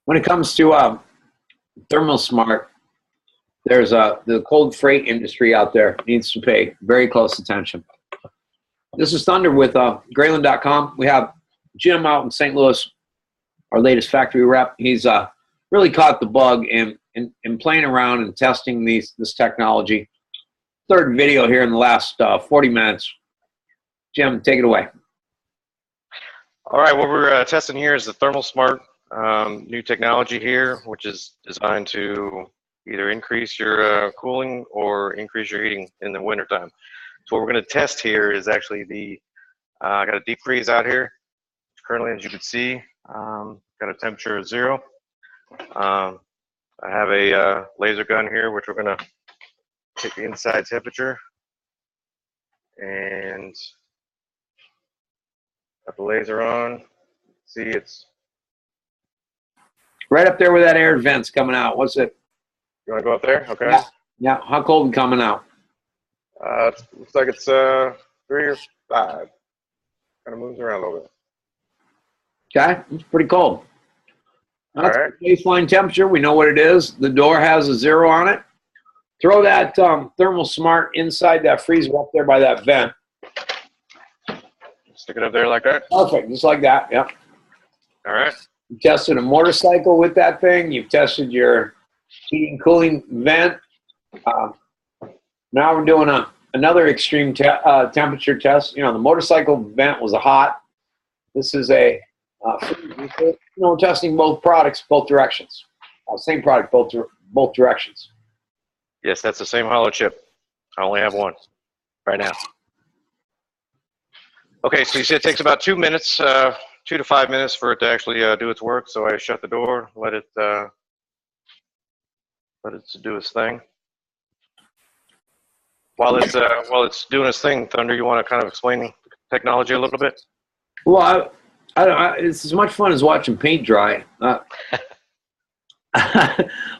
When it comes to thermal smart, there's the cold freight industry out there needs to pay very close attention. This is Thunder with Graylind.com. We have Jim out in St. Louis, our latest factory rep. He's really caught the bug in playing around and testing this technology. Third video here in the last 40 minutes. Jim, take it away. All right, what we're testing here is the Thermal Smart new technology here, which is designed to either increase your cooling or increase your heating in the wintertime. So what we're going to test here is actually I got a deep freeze out here. Currently, as you can see, got a temperature of 0. I have a laser gun here, which we're going to take the inside temperature, and got the laser on. See, it's right up there where that air vent's coming out. What's it? You want to go up there? Okay. Yeah. How cold is coming out? Looks like it's 3 or 5. Kind of moves around a little bit. Okay, it's pretty cold. That's all right. The baseline temperature. We know what it is. The door has a 0 on it. Throw that Thermal Smart inside that freezer up there by that vent. Stick it up there like that? Perfect, just like that, yep. All right. You tested a motorcycle with that thing. You've tested your heating cooling vent. Now we're doing another extreme temperature test. You know, the motorcycle vent was a hot. This is a, we're testing both products, both directions. Same product, both directions. Yes, that's the same hollow chip. I only have one right now. Okay, so you see it takes about 2 minutes, 2 to 5 minutes for it to actually do its work. So I shut the door, let it do its thing. While it's doing its thing, Thunder, you want to kind of explain the technology a little bit? Well, it's as much fun as watching paint dry.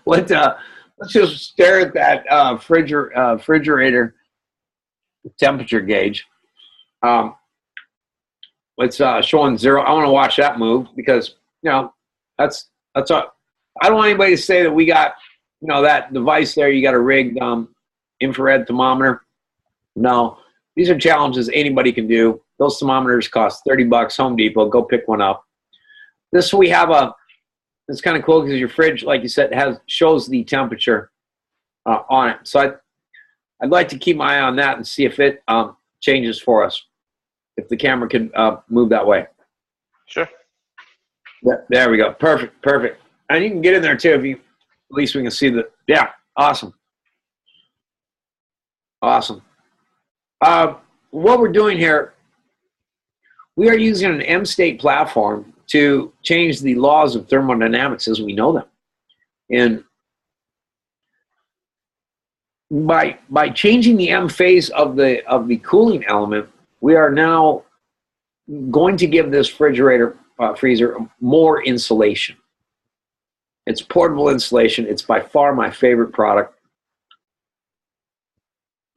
Let's just stare at that refrigerator temperature gauge. It's showing 0. I want to watch that move because, you know, that's all. I don't want anybody to say that we got, you know, that device there. You got a rigged infrared thermometer. No, these are challenges anybody can do. Those thermometers cost $30. Home Depot. Go pick one up. This we have it's kind of cool because your fridge, like you said, shows the temperature on it. So I'd like to keep my eye on that and see if it changes for us. If the camera can move that way. Sure. There we go. Perfect. And you can get in there too at least we can see the, yeah, awesome. Awesome. What we're doing here, we are using an M-state platform to change the laws of thermodynamics as we know them. And by changing the M phase of the cooling element, we are now going to give this freezer more insulation. It's portable insulation. It's by far my favorite product.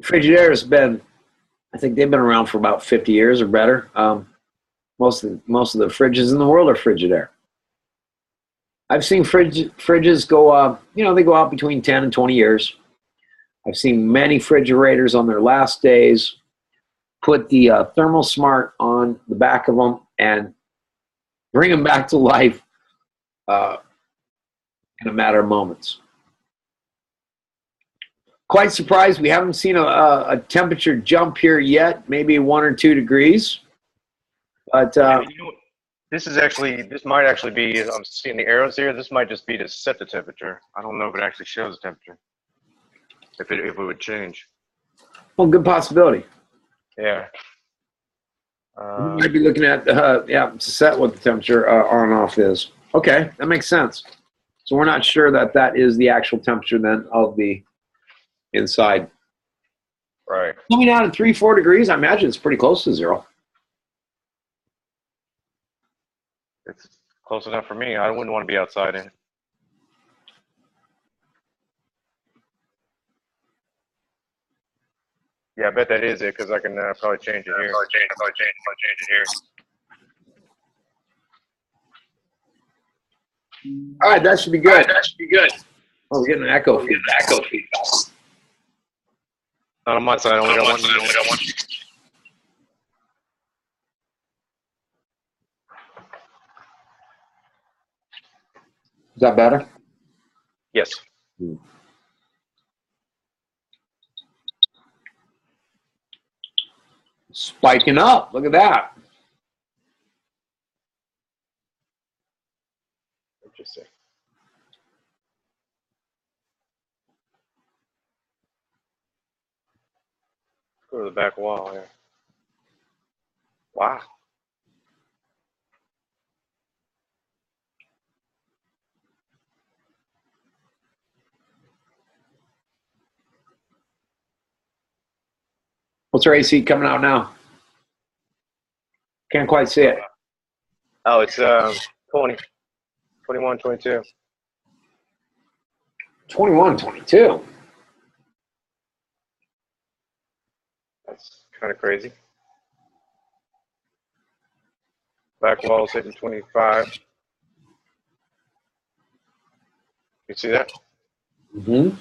Frigidaire has been, I think they've been around for about 50 years or better. Most of the fridges in the world are Frigidaire. I've seen fridges go, they go out between 10 and 20 years. I've seen many refrigerators on their last days put the Thermal Smart on the back of them and bring them back to life in a matter of moments. Quite surprised we haven't seen a temperature jump here yet, maybe 1 or 2 degrees. But this might actually be, I'm seeing the arrows here, this might just be to set the temperature. I don't know if it actually shows the temperature, if it would change. Well, good possibility. Yeah. You might be looking at, to set what the temperature on and off is. Okay, that makes sense. So we're not sure that is the actual temperature then of the inside. Right. Coming out at 3-4 degrees, I imagine it's pretty close to 0. It's close enough for me. I wouldn't want to be outside in it. Yeah, I bet that is it because I can probably change it here. All right, that should be good. Oh, we're getting an echo feedback. Not on my side. I only got one. Is that better? Yes. Spiking up. Look at that. Interesting. Go to the back wall here. Wow. What's our AC coming out now? Can't quite see it. Oh, it's 20, 21, 22. 21, 22. That's kind of crazy. Back wall's hitting 25. You see that? Mm-hmm.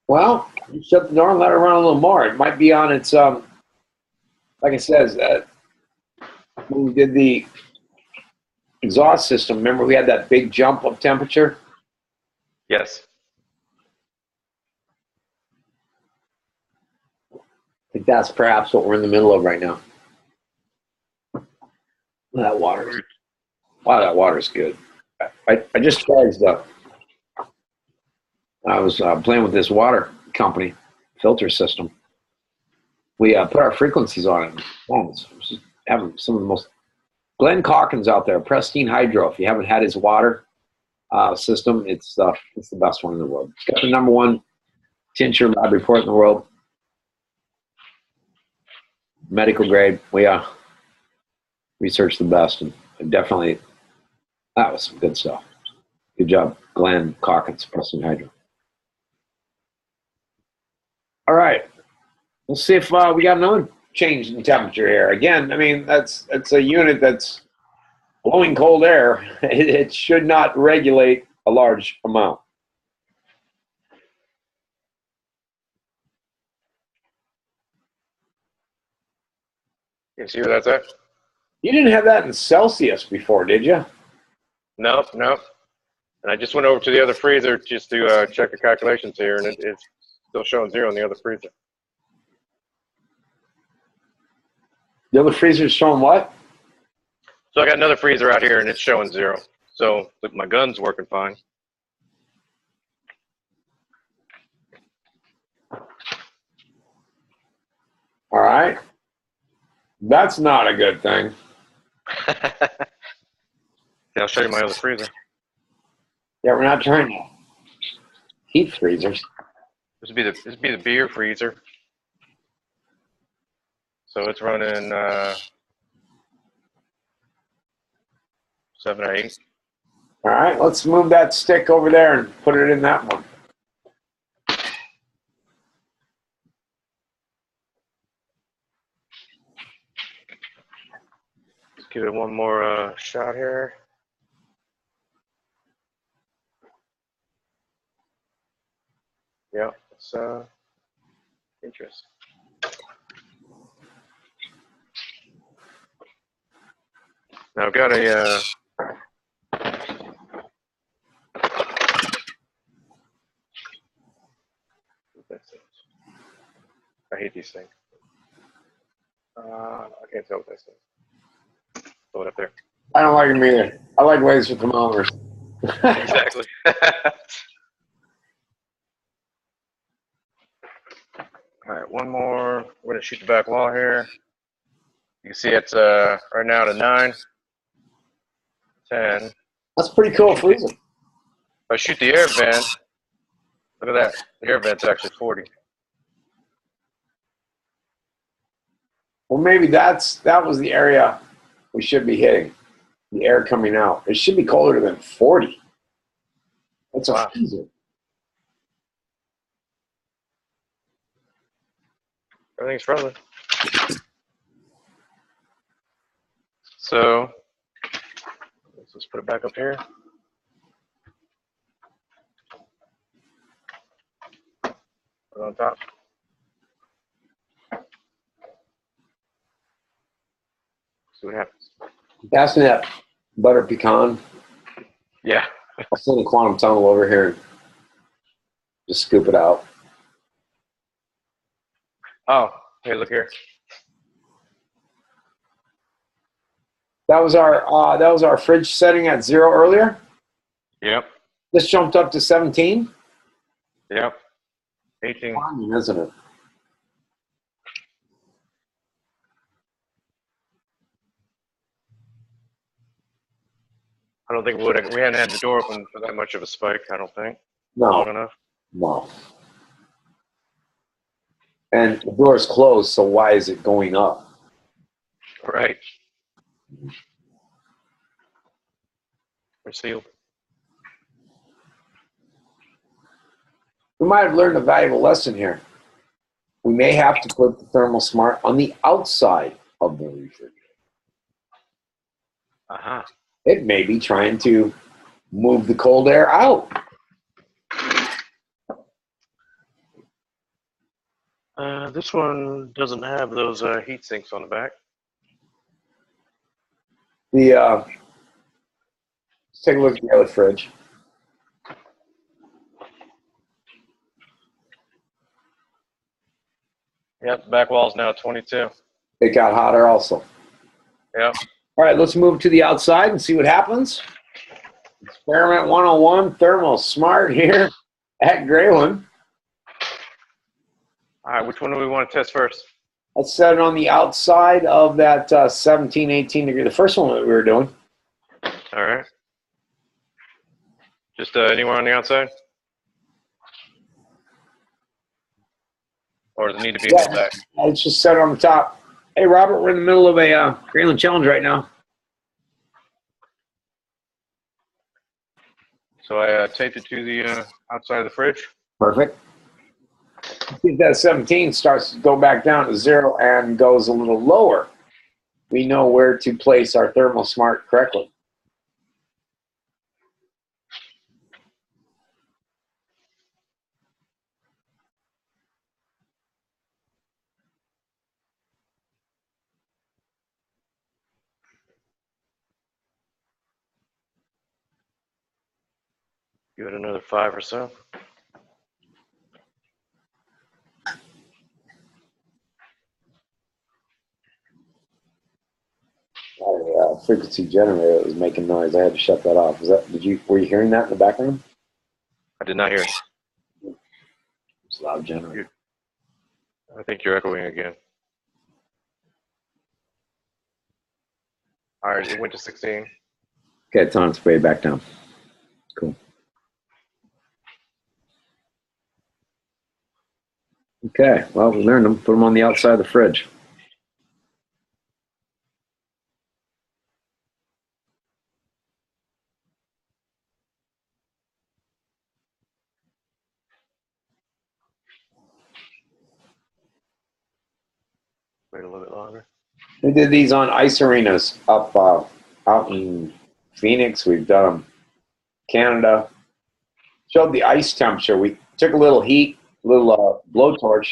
Well, you shut the door and let it run a little more. It might be on its, like it says, when we did the exhaust system, remember we had that big jump of temperature? Yes. I think that's perhaps what we're in the middle of right now. That water. Wow, that water's good. I just charged up. I was playing with this water company filter system. We put our frequencies on it. It's just having some of the most. Glenn Calkins out there, Pristine Hydro. If you haven't had his water system, it's the best one in the world. It's got the #1 tincture lab report in the world. Medical grade. We researched the best, and definitely that was some good stuff. Good job, Glenn Calkins, Pristine Hydro. All right, let's see if we got another change in temperature here. Again, I mean, that's a unit that's blowing cold air. It should not regulate a large amount. You see where that's at? You didn't have that in Celsius before, did you? Nope. And I just went over to the other freezer just to check the calculations here, and it's still showing 0 in the other freezer. The other freezer's showing what? So I got another freezer out here, and it's showing 0. So look, my gun's working fine. All right. That's not a good thing. Yeah, I'll show you my other freezer. Yeah, we're not trying to heat freezers. This would be the beer freezer. So it's running 7 or 8. All right, let's move that stick over there and put it in that one. Let's give it one more shot here. Yeah, it's interesting. Now I've got a I hate these things. I can't tell what this is. Throw it up there. I don't like them either. I like laser thermometers. Exactly. All right, one more. We're gonna shoot the back wall here. You can see it's right now to 9, 10. That's pretty cool freezer. If I shoot the air vent, look at that. The air vent's actually 40. Well, maybe that was the area we should be hitting. The air coming out. It should be colder than 40. That's a freezer. Everything's frozen. So let's just put it back up here. Put it on top. See what happens. Pass me that butter pecan. Yeah. I'll send a quantum tunnel over here and just scoop it out. Oh, here, look here. That was our fridge setting at 0 earlier. Yep. This jumped up to 17. Yep. 18. Fine, isn't it? I don't think we hadn't had the door open for that much of a spike, I don't think. No. Long enough. No. And the door is closed, so why is it going up? Right. We're sealed. We might have learned a valuable lesson here. We may have to put the Thermal Smart on the outside of the refrigerator. Uh-huh. It may be trying to move the cold air out. This one doesn't have those heat sinks on the back. Let's take a look at the other fridge. Yep, the back wall's now 22. It got hotter also. Yep. All right, let's move to the outside and see what happens. Experiment 101, Thermal Smart here at Graylind. All right, which one do we want to test first? Let's set it on the outside of that 17, 18 degree, the first one that we were doing. All right. Just anywhere on the outside? Or does it need to be in the back? Let's just set it on the top. Hey, Robert, we're in the middle of a Graylind challenge right now. So I taped it to the outside of the fridge. Perfect. If that 17 starts to go back down to 0 and goes a little lower, we know where to place our Thermal Smart correctly. Give it another 5 or so. Our frequency generator was making noise. I had to shut that off. Were you hearing that in the background? I did not hear it. It's a loud generator. I think you're echoing again. All right, it went to 16. Okay, it's on its way back down. Cool. Okay, well, we learned them. Put them on the outside of the fridge. Wait a little bit longer. We did these on ice arenas up out in Phoenix. We've done them Canada. Showed the ice temperature. We took a little heat, a little blowtorch,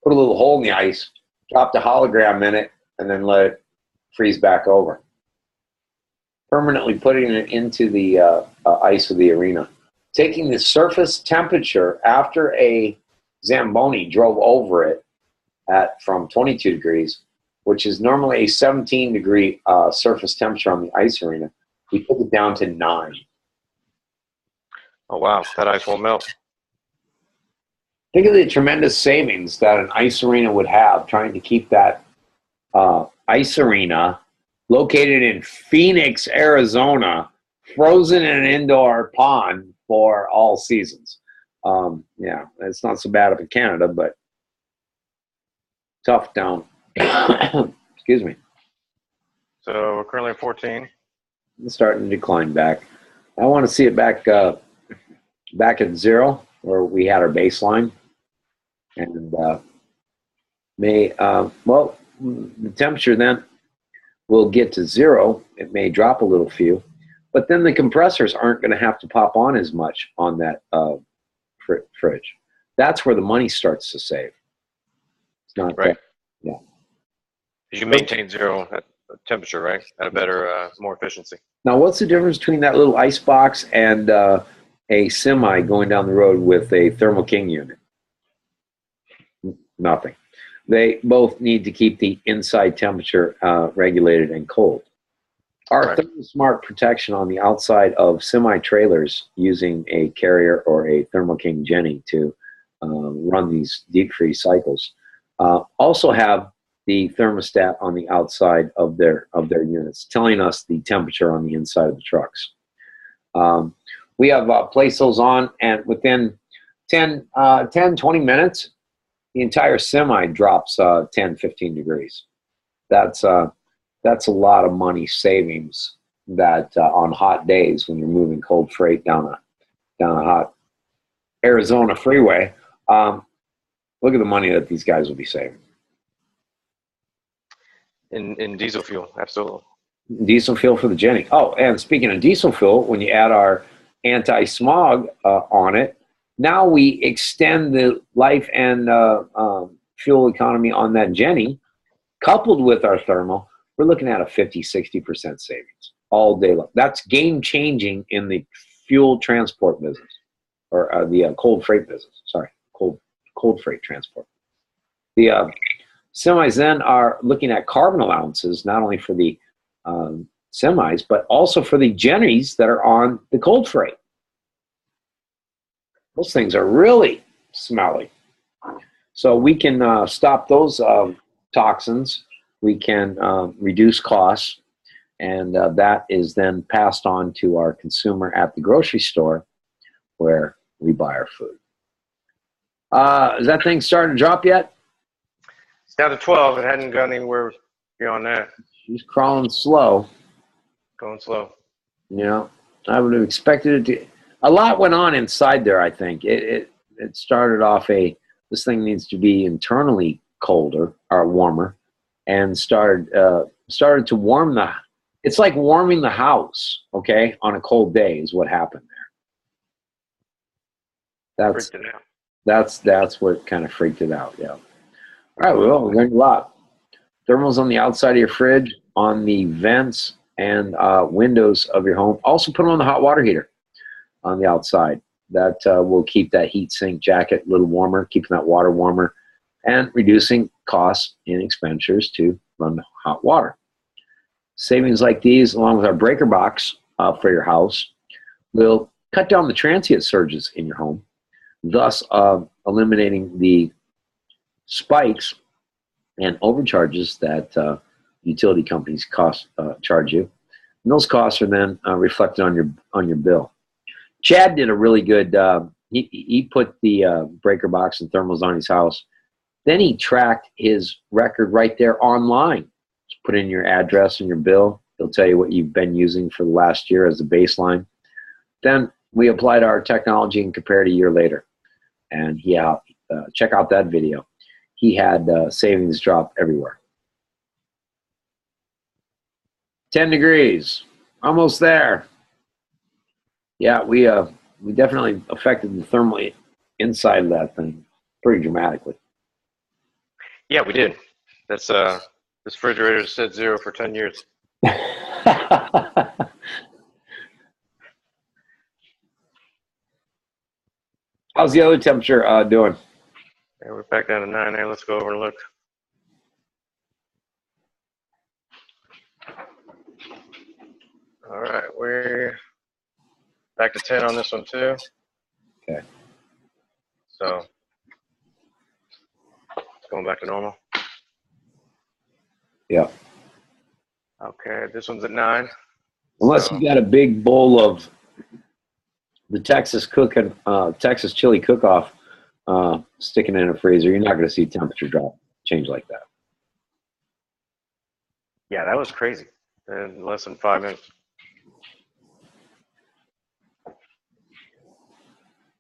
put a little hole in the ice, dropped a hologram in it, and then let it freeze back over. Permanently putting it into the ice of the arena. Taking the surface temperature after a Zamboni drove over it from 22 degrees, which is normally a 17-degree surface temperature on the ice arena. We took it down to 9. Oh, wow, that ice won't melt. Think of the tremendous savings that an ice arena would have trying to keep that ice arena located in Phoenix, Arizona, frozen in an indoor pond for all seasons. Yeah, it's not so bad up in Canada, but tough down. Excuse me. So we're currently at 14. It's starting to decline back. I want to see it back back at 0, where we had our baseline, and may, well, the temperature then will get to 0. It may drop a little few, but then the compressors aren't going to have to pop on as much on that fridge. That's where the money starts to save. It's not Right. Yeah. You maintain 0 temperature, right? At a better, more efficiency. Now, what's the difference between that little ice box and a semi going down the road with a Thermo King unit? Nothing. They both need to keep the inside temperature regulated and cold. Our ThermoSmart protection on the outside of semi-trailers using a Carrier or a Thermo King Jenny to run these deep freeze cycles also have the thermostat on the outside of their units, telling us the temperature on the inside of the trucks. We have placed those on, and within 10, 20 minutes, the entire semi drops 10, 15 degrees. That's a lot of money savings that on hot days when you're moving cold freight down a hot Arizona freeway. Look at the money that these guys will be saving. In diesel fuel, absolutely. Diesel fuel for the Jenny. Oh, and speaking of diesel fuel, when you add our anti-smog on it, now we extend the life and fuel economy on that Jenny, coupled with our thermal. We're looking at a 50, 60% savings all day long. That's game-changing in the fuel transport business, or the cold freight business. Sorry, cold freight transport. The semis then are looking at carbon allowances, not only for the semis, but also for the Jennies that are on the cold freight. Those things are really smelly. So we can stop those toxins. We can reduce costs, and that is then passed on to our consumer at the grocery store where we buy our food. Is that thing starting to drop yet? It's down to 12. It hadn't gone anywhere beyond that. She's crawling slow. Going slow. Yeah, I would have expected it to. A lot went on inside there, I think. It started off this thing needs to be internally colder or warmer, and started to warm it's like warming the house, okay, on a cold day is what happened there. That's what kind of freaked it out, yeah. All right, well, we learned a lot. Thermals on the outside of your fridge, on the vents and windows of your home. Also put them on the hot water heater on the outside. That will keep that heat sink jacket a little warmer, keeping that water warmer, and reducing costs and expenditures to run the hot water. Savings like these, along with our breaker box for your house, will cut down the transient surges in your home, thus eliminating the spikes and overcharges that utility companies charge you. And those costs are then reflected on your bill. Chad did a really good, he put the breaker box and thermals on his house. Then he tracked his record right there online. Just put in your address and your bill. He'll tell you what you've been using for the last year as a baseline. Then we applied our technology and compared a year later. And check out that video. He had savings drop everywhere. 10 degrees, almost there. Yeah, we definitely affected the thermal inside of that thing pretty dramatically. Yeah, we did. That's this refrigerator said 0 for 10 years. How's the other temperature doing? Yeah, we're back down to 9 there. Let's go over and look. All right, we're back to 10 on this one too. Okay. So it's going back to normal. Yeah. Okay, this one's at 9. Unless you got a big bowl of the Texas chili cook-off sticking in a freezer, you're not going to see temperature change like that. Yeah, that was crazy. In less than 5 minutes.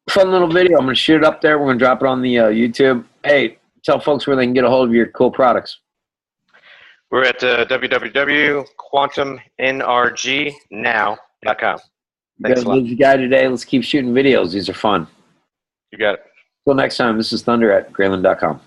Fun little video. I'm going to shoot it up there. We're going to drop it on the YouTube. Hey, tell folks where they can get a hold of your cool products. We're at www.quantumnrgnow.com. Thanks a lot. Good guy today. Let's keep shooting videos. These are fun. You got it. Till next time, this is Thunder at Graylind.com.